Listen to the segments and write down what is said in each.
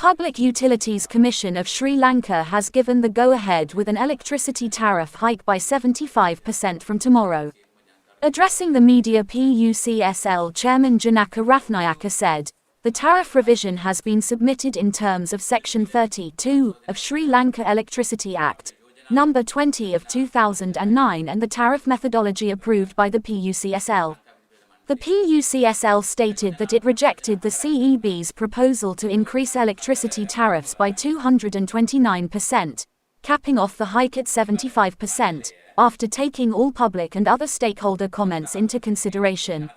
Public Utilities Commission of Sri Lanka has given the go-ahead with an electricity tariff hike by 75% from tomorrow. Addressing the media, PUCSL Chairman Janaka Rathnayaka said, "The tariff revision has been submitted in terms of Section 32 of Sri Lanka Electricity Act, Number 20 of 2009 and the tariff methodology approved by the PUCSL." The PUCSL stated that it rejected the CEB's proposal to increase electricity tariffs by 229%, capping off the hike at 75%, after taking all public and other stakeholder comments into consideration.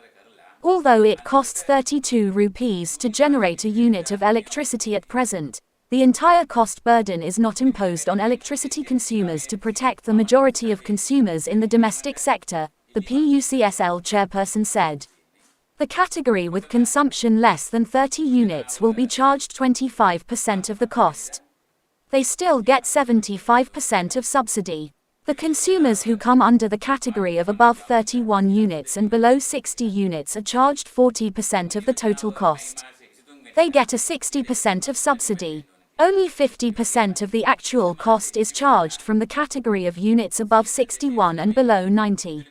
Although it costs 32 rupees to generate a unit of electricity at present, the entire cost burden is not imposed on electricity consumers to protect the majority of consumers in the domestic sector, the PUCSL chairperson said. The category with consumption less than 30 units will be charged 25% of the cost. They still get 75% of subsidy. The consumers who come under the category of above 31 units and below 60 units are charged 40% of the total cost. They get a 60% of subsidy. Only 50% of the actual cost is charged from the category of units above 61 and below 90.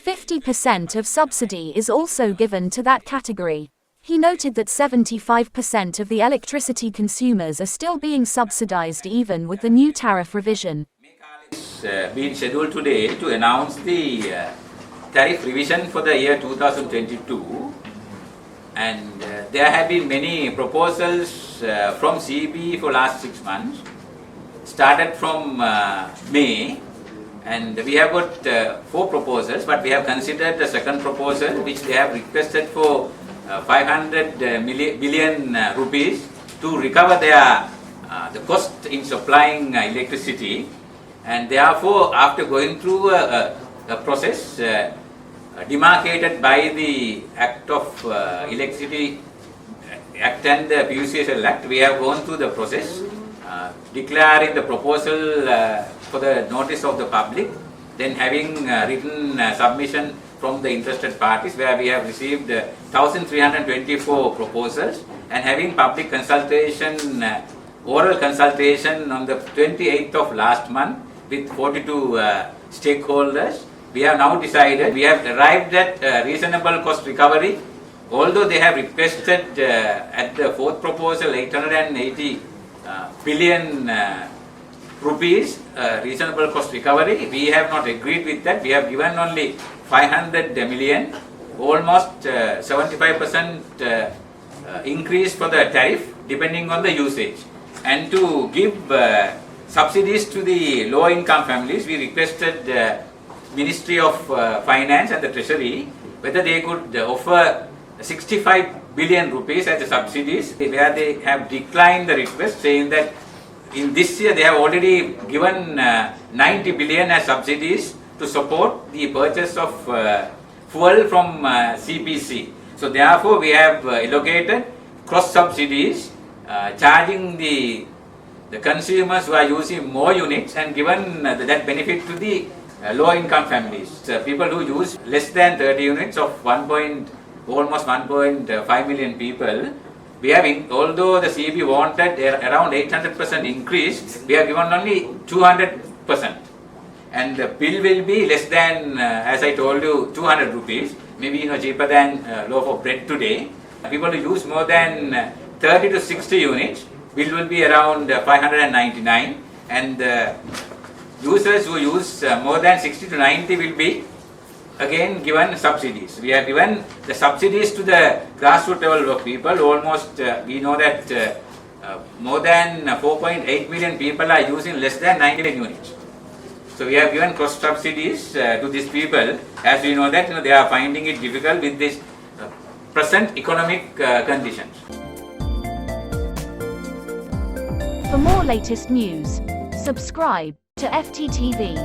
50% of subsidy is also given to that category. He noted that 75% of the electricity consumers are still being subsidized even with the new tariff revision. It's been scheduled today to announce the tariff revision for the year 2022, and there have been many proposals from CB for last 6 months, started from May. And we have got 4 proposals, but we have considered the second proposal, which they have requested for 500 billion rupees to recover their the cost in supplying electricity. And therefore, after going through a process demarcated by the Act of Electricity Act and the PUCSL Act, we have gone through the process, declaring the proposal for the notice of the public, then having written submission from the interested parties, where we have received 1,324 proposals, and having public consultation, oral consultation on the 28th of last month with 42 stakeholders. We have now decided, we have arrived at reasonable cost recovery, although they have requested at the 4th proposal 880 billion rupees reasonable cost recovery. We have not agreed with that. We have given only 500 million, almost 75% increase for the tariff depending on the usage. And to give subsidies to the low income families, we requested Ministry of Finance and the Treasury whether they could offer 65 billion rupees as the subsidies, where they have declined the request, saying that in this year they have already given 90 billion as subsidies to support the purchase of fuel from CPC. So therefore we have allocated cross subsidies, charging the consumers who are using more units, and given that benefit to the low income families. People who use less than 30 units of almost 1.5 million people. We have, although the CB wanted around 800% increase, we have given only 200%. And the bill will be less than, as I told you, 200 rupees, maybe cheaper than loaf of bread today. People who use more than 30 to 60 units, bill will be around 599, and users who use more than 60 to 90 will be again given subsidies. We have given the subsidies to the grassroots level of people. Almost we know that more than 4.8 million people are using less than 90 units. So we have given cross subsidies to these people, as we know that they are finding it difficult with this present economic conditions. For more latest news, subscribe to FTTV.